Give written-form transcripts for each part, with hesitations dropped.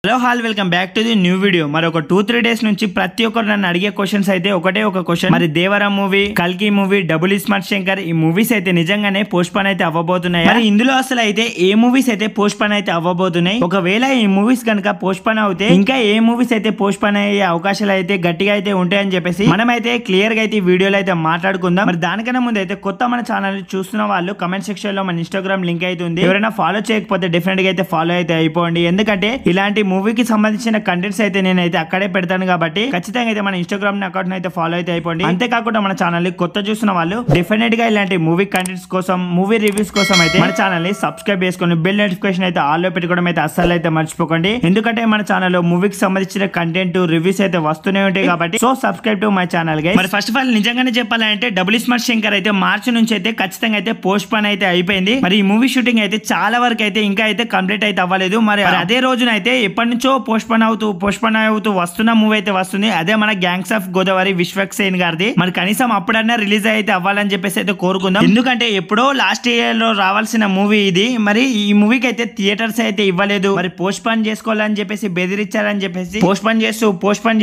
Hello hall welcome back to the new video. మరి ఒక 2-3 days నుంచి ప్రతి ఒక్కరు నన్ను అడిగే క్వశ్చన్స్ అయితే ఒకటే ఒక క్వశ్చన్, మరి దేవరా మూవీ, కల్కి మూవీ, డబుల్ స్మార్ట్ శంకర్ ఈ మూవీస్ అయితే నిజంగానే పోస్ట్ పోన్ అయితే అవ్వబోతున్నాయి. మరి ఇందులో అసలు అయితే ఏ మూవీస్ అయితే పోస్ట్ పోన్ అయితే అవ్వబోతున్నాయి, ఒకవేళ ఈ మూవీస్ కనుక పోస్ట్ పోన్ అవుతే ఇంకా ఏ మూవీస్ అయితే పోస్ట్ పోన్ అయ్యే అవకాశాలు అయితే గట్టిగా అయితే ఉంటాయని చెప్పేసి మనం అయితే క్లియర్ గా అయితే ఈ వీడియోలో అయితే మాట్లాడుకుందాం. మరి దానికన్నా ముందు అయితే కొత్త మన ఛానల్ చూస్తున్న వాళ్ళు కమెంట్ సెక్షన్ లో మన ఇన్స్టాగ్రామ్ లింక్ అయితే ఉంది, ఎవరైనా ఫాలో చేయకపోతే డెఫినెట్ గా అయితే ఫాలో అయితే అయిపోండి. ఎందుకంటే ఇలాంటి మూవీకి సంబంధించిన కంటెంట్స్ అయితే నేనైతే అక్కడే పెడతాను కాబట్టి ఖచ్చితంగా అయితే మన ఇన్స్టాగ్రామ్ అకౌంట్ అయితే ఫాలో అయితే అయిపోండి. అంతేకాకుండా మన ఛానల్ ని కొత్త చూసిన వాళ్ళు డెఫినెట్ గా ఇలాంటి మూవీ కంటెంట్స్ కోసం, మూవీ రివ్యూస్ కోసం అయితే మన ఛానల్ ని సబ్స్క్రైబ్ చేసుకొని బెల్ నోటిఫికేషన్ అయితే ఆల్ లో పెట్టుకోవడం అయితే అస్సలు అయితే మర్చిపోకండి. ఎందుకంటే మన ఛానల్ లో మూవీకి సంబంధించిన కంటెంట్ రివ్యూస్ అయితే వస్తూనే ఉంటాయి కాబట్టి so subscribe to my channel guys. మరి ఫస్ట్ ఆఫ్ ఆల్ నిజంగానే చెప్పాలంటే డబుల్ స్మార్ట్ శంకర్ అయితే మార్చి నుంచి అయితే ఖచ్చితంగా అయితే పోస్ట్ పోన్ అయితే అయిపోయింది. మరి ఈ మూవీ షూటింగ్ అయితే చాలా వరకు అయితే ఇంకా అయితే కంప్లీట్ అయితే అవ్వలేదు. మరి అదే రోజున అయితే ఎప్పటి నుంచో పోస్ట్ పోన్ అవుతూ వస్తున్న మూవీ అయితే వస్తుంది. అదే మన గ్యాంగ్స్ ఆఫ్ గోదావరి విశ్వక్ సేన్ గారిది. మరి కనీసం అప్పుడన్నా రిలీజ్ అయితే అవ్వాలని చెప్పేసి అయితే కోరుకుందాం. ఎందుకంటే ఎప్పుడో లాస్ట్ ఇయర్ లో రావాల్సిన మూవీ ఇది. మరి ఈ మూవీకి అయితే థియేటర్స్ అయితే ఇవ్వలేదు. మరి పోస్ట్ పోన్ చేసుకోవాలని చెప్పేసి బెదిరించారని చెప్పేసి పోస్ట్ పోన్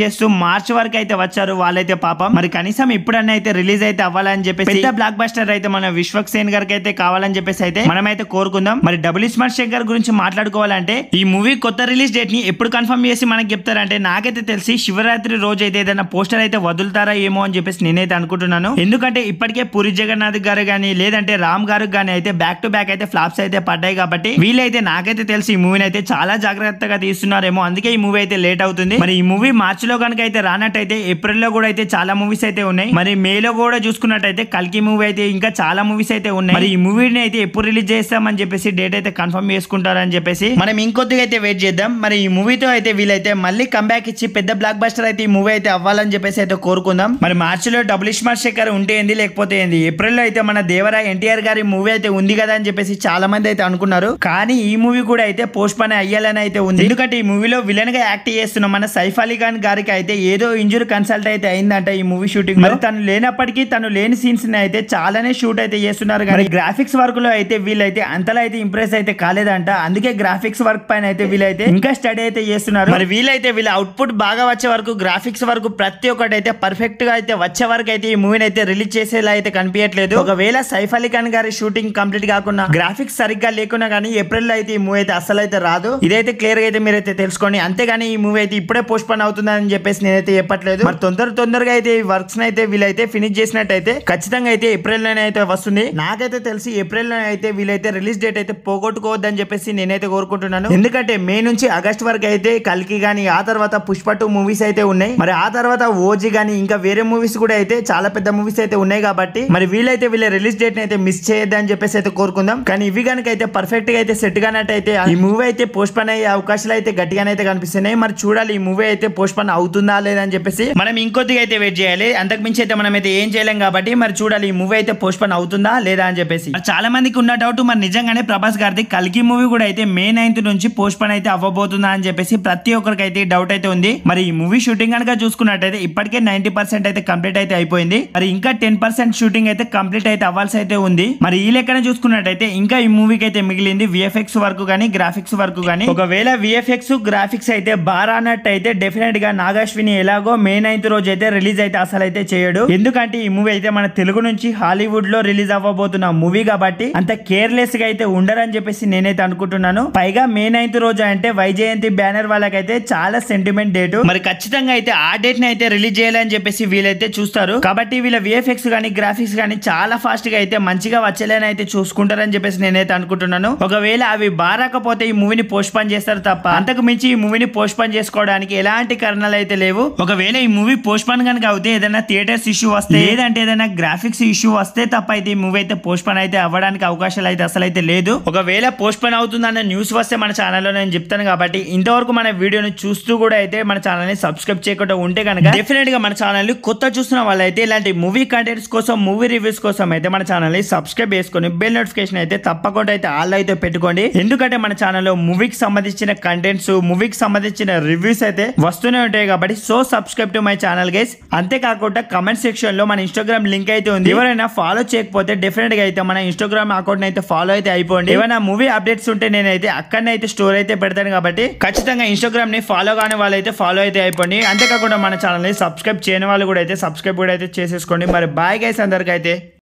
చేస్తూ మార్చ్ వరకు అయితే వచ్చారు వాళ్ళైతే పాపం. మరి కనీసం ఇప్పుడన్నా అయితే రిలీజ్ అయితే అవ్వాలని చెప్పేసి పెద్ద బ్లాక్ బస్టర్ అయితే మన విశ్వక్ సేన్ గారికి అయితే కావాలని చెప్పేసి అయితే మనమైతే కోరుకుందాం. మరి డబుల్ స్మార్ట్ శంకర్ గురించి మాట్లాడుకోవాలంటే ఈ మూవీ కొత్త రిలీజ్ డేట్ ని ఎప్పుడు కన్ఫర్మ్ చేసి మనకి చెప్తారంటే నాకైతే తెలిసి శివరాత్రి రోజు అయితే ఏదైనా పోస్టర్ అయితే వదులుతారా ఏమో అని చెప్పేసి నేనైతే అనుకుంటున్నాను. ఎందుకంటే ఇప్పటికే పూరి జగన్నాథ్ గారు గానీ లేదంటే రామ్ గారు గానీ అయితే బ్యాక్ టు బ్యాక్ అయితే ఫ్లాప్స్ అయితే పడ్డాయి కాబట్టి వీళ్ళైతే నాకైతే తెలిసి ఈ మూవీని అయితే చాలా జాగ్రత్తగా తీస్తున్నారేమో, అందుకే ఈ మూవీ అయితే లేట్ అవుతుంది. మరి ఈ మూవీ మార్చి లో కనుక అయితే రానట్టయితే ఏప్రిల్ లో కూడా అయితే చాలా మూవీస్ అయితే ఉన్నాయి. మరి మేలో కూడా చూసుకున్నట్టయితే కల్కి మూవీ అయితే ఇంకా చాలా మూవీస్ అయితే ఉన్నాయి. మరి ఈ మూవీని అయితే ఎప్పుడు రిలీజ్ చేస్తామని చెప్పేసి డేట్ అయితే కన్ఫర్మ్ చేసుకుంటారని చెప్పేసి మనం ఇంకొద్దిగా అయితే వెయిట్ చేద్దాం. మరి ఈ మూవీతో అయితే వీళ్ళైతే మళ్ళీ కంబ్యాక్ ఇచ్చి పెద్ద బ్లాక్ బస్టర్ అయితే ఈ మూవీ అయితే అవ్వాలని చెప్పేసి అయితే కోరుకుందాం. మరి మార్చిలో డబుల్ స్మార్ట్ శంకర్ ఉంటే ఏంది లేకపోతే ఏంది, ఏప్రిల్ లో అయితే మన దేవరా ఎన్టీఆర్ గారి మూవీ అయితే ఉంది కదా అని చెప్పేసి చాలా మంది అయితే అనుకున్నారు. కానీ ఈ మూవీ కూడా అయితే పోస్ట్ పోన్ అయ్యాలని అయితే ఉంది. ఎందుకంటే ఈ మూవీలో విలన్ గా యాక్ట్ చేస్తున్న మన సైఫ్ అలీ ఖాన్ గారికి అయితే ఏదో ఇంజురీ కన్సల్ట్ అయితే అయిందంట ఈ మూవీ షూటింగ్. మరి తను లేనప్పటికీ తను లేని సీన్స్ అయితే చాలానే షూట్ అయితే చేస్తున్నారు. కానీ గ్రాఫిక్స్ వర్క్ లో అయితే వీళ్ళైతే అంతలా అయితే ఇంప్రెస్ అయితే కాలేదంట. అందుకే గ్రాఫిక్స్ వర్క్ పైన అయితే వీళ్ళైతే ఇంకా స్టడీ అయితే చేస్తున్నారు. మరి వీళ్ళైతే వీళ్ళ అవుట్పుట్ బాగా వచ్చే వరకు, గ్రాఫిక్స్ వరకు ప్రతి ఒక్కటి అయితే పర్ఫెక్ట్ గా అయితే వచ్చే వరకు అయితే ఈ మూవీని అయితే రిలీజ్ చేసేలా అయితే కనిపించట్లేదు. ఒకవేళ సైఫ్ అలీ ఖాన్ గారి షూటింగ్ కంప్లీట్ కాకుండా గ్రాఫిక్స్ సరిగ్గా లేకున్నా కానీ ఏప్రిల్ లో అయితే ఈ మూవీ అయితే అసలు అయితే రాదు. ఇదైతే క్లియర్ గా అయితే మీరైతే తెలుసుకోండి. అంతేగాని ఈ మూవీ అయితే ఇప్పుడే పోస్ట్ పోన్ అవుతుందని చెప్పేసి నేనైతే చెప్పట్లేదు. మరి తొందరగా అయితే ఈ వర్క్స్ అయితే వీళ్ళైతే ఫినిష్ చేసినట్టయితే ఖచ్చితంగా అయితే ఏప్రిల్ లోనే అయితే వస్తుంది. నాకైతే తెలిసి ఏప్రిల్ లో అయితే వీళ్ళైతే రిలీజ్ డేట్ అయితే పోగొట్టుకోవద్దని చెప్పేసి నేనైతే కోరుకుంటున్నాను. ఎందుకంటే మే నుంచి ఆగస్ట్ వరకు అయితే కల్కి గానీ, ఆ తర్వాత పుష్ప 2 మూవీస్ అయితే ఉన్నాయి. మరి ఆ తర్వాత ఓజీ గానీ ఇంకా వేరే మూవీస్ కూడా అయితే చాలా పెద్ద మూవీస్ అయితే ఉన్నాయి కాబట్టి మరి వీళ్ళైతే వీళ్ళ రిలీజ్ డేట్ అయితే మిస్ చేయొద్దని చెప్పేసి అయితే కోరుకుందాం. కానీ ఇవి కనుక అయితే పర్ఫెక్ట్ గా అయితే సెట్ గానట్టయితే ఈ మూవీ అయితే పోస్ట్ పోన్ అయ్యే అవకాశాలు అయితే గట్టిగానే అయితే కనిపిస్తున్నాయి. మరి చూడాలి ఈ మూవీ అయితే పోస్ట్ పోన్ అవుతుందా లేదని చెప్పేసి మనం ఇంకొద్దిగా అయితే వెయిట్ చేయాలి. అంతకు మించి అయితే మనం అయితే ఏం చేయలేం కాబట్టి మరి చూడాలి ఈ మూవీ అయితే పోస్ట్ పోన్ అవుతుందా లేదా అని చెప్పేసి. చాలా మందికి ఉన్న డౌట్, మరి నిజంగానే ప్రభాస్ గారిది కల్కి మూవీ కూడా అయితే మే 9th నుంచి పోస్ట్ పోన్ అయితే అవ్వబోతుందా అని చెప్పేసి ప్రతి ఒక్కరికి అయితే డౌట్ అయితే ఉంది. మరి ఈ మూవీ షూటింగ్ కనుక చూసుకున్నట్టయితే ఇప్పటికే 90% అయితే కంప్లీట్ అయితే అయిపోయింది. మరి ఇంకా 10% షూటింగ్ అయితే కంప్లీట్ అయితే అవ్వాల్సి అయితే ఉంది. మరి ఈ లెక్కన చూసుకున్నట్టయితే ఇంకా ఈ మూవీకి అయితే మిగిలింది విఎఫ్ఎక్స్ వర్క్ గానీ, గ్రాఫిక్స్ వర్క్ గానీ. ఒకవేళ విఎఫ్ఎక్స్ గ్రాఫిక్స్ అయితే బాగా అన్నట్టయితే డెఫినెట్ గా నాగాశ్విని ఎలాగో మే 9th రోజు అయితే రిలీజ్ అయితే అసలు అయితే చేయడు. ఎందుకంటే ఈ మూవీ అయితే మన తెలుగు నుంచి హాలీవుడ్ లో రిలీజ్ అవ్వబోతున్న మూవీ కాబట్టి అంత కేర్లెస్ గా అయితే ఉండరని చెప్పేసి నేనైతే అనుకుంటున్నాను. పైగా మే 9th రోజు అంటే వైజయంతి బ్యానర్ వాళ్ళకైతే చాలా సెంటిమెంట్ డేట్. మరి ఖచ్చితంగా అయితే ఆ డేట్ ని అయితే రిలీజ్ చేయాలని చెప్పేసి వీళ్ళైతే చూస్తారు. కాబట్టి వీళ్ళ విఎఫ్ఎక్స్ గానీ, గ్రాఫిక్స్ గానీ చాలా ఫాస్ట్ గా అయితే మంచిగా వచ్చేలాని అయితే చూసుకుంటారని చెప్పేసి నేనైతే అనుకుంటున్నాను. ఒకవేళ అవి బారాకపోతే ఈ మూవీని పోస్ట్ పోన్ చేస్తారు తప్ప అంతకు మించి ఈ మూవీని పోస్ట్ పోన్ చేసుకోవడానికి ఎలాంటి కారణాలు అయితే లేవు. ఒకవేళ ఈ మూవీ పోస్ట్ పోన్ కనుక అవుతే ఏదైనా థియేటర్స్ ఇష్యూ వస్తే లేదంటే ఏదైనా గ్రాఫిక్స్ ఇష్యూ వస్తే తప్ప అయితే ఈ మూవీ అయితే పోస్ట్ పోన్ అయితే అవ్వడానికి అవకాశాలు అయితే అసలు అయితే లేదు. ఒకవేళ పోస్ట్ పోన్ అవుతుందన్న న్యూస్ వస్తే మన ఛానల్లో నేను చెప్తాను కాబట్టి ఇంతవరకు మన వీడియోని చూస్తూ కూడా అయితే మన ఛానల్ ని సబ్స్క్రైబ్ చేయకుండా ఉంటే కనుక డెఫినెట్ గా మన ఛానల్ ని కొత్త చూస్తున్న వాళ్ళైతే ఇలాంటి మూవీ కంటెంట్స్ కోసం, మూవీ రివ్యూస్ కోసం అయితే మన ఛానల్ ని సబ్స్క్రైబ్ చేసుకొని బెల్ నోటిఫికేషన్ అయితే తప్పకుండా అయితే ఆల్ అయితే పెట్టుకోండి. ఎందుకంటే మన ఛానల్లో మూవీకి సంబంధించిన కంటెంట్స్, మూవీకి సంబంధించిన రివ్యూస్ అయితే వస్తూనే ఉంటాయి కాబట్టి so subscribe to my channel guys. అంతేకాకుండా కమెంట్ సెక్షన్ లో మన ఇన్స్టాగ్రామ్ లింక్ అయితే ఉంది. ఎవరైనా ఫాలో చేయకపోతే డెఫినెట్ గా అయితే మన ఇన్స్టాగ్రామ్ అకౌంట్ అయితే ఫాలో అయితే అయిపోండి. ఏమైనా మూవీ అప్డేట్స్ ఉంటే నేనైతే అక్కడనే అయితే స్టోర్ అయితే పెడతాను కాబట్టి ఖచ్చితంగా ఇన్స్టాగ్రామ్ ని ఫాలో కాని వాళ్ళు అయితే ఫాలో అయితే అయిపోండి. అంతేకాకుండా మన ఛానల్ ని సబ్స్క్రైబ్ చేయని వాళ్ళు కూడా అయితే సబ్స్క్రైబ్ కూడా అయితే చేసేసుకోండి. మరి బాయ్ గైస్ అందరికైతే.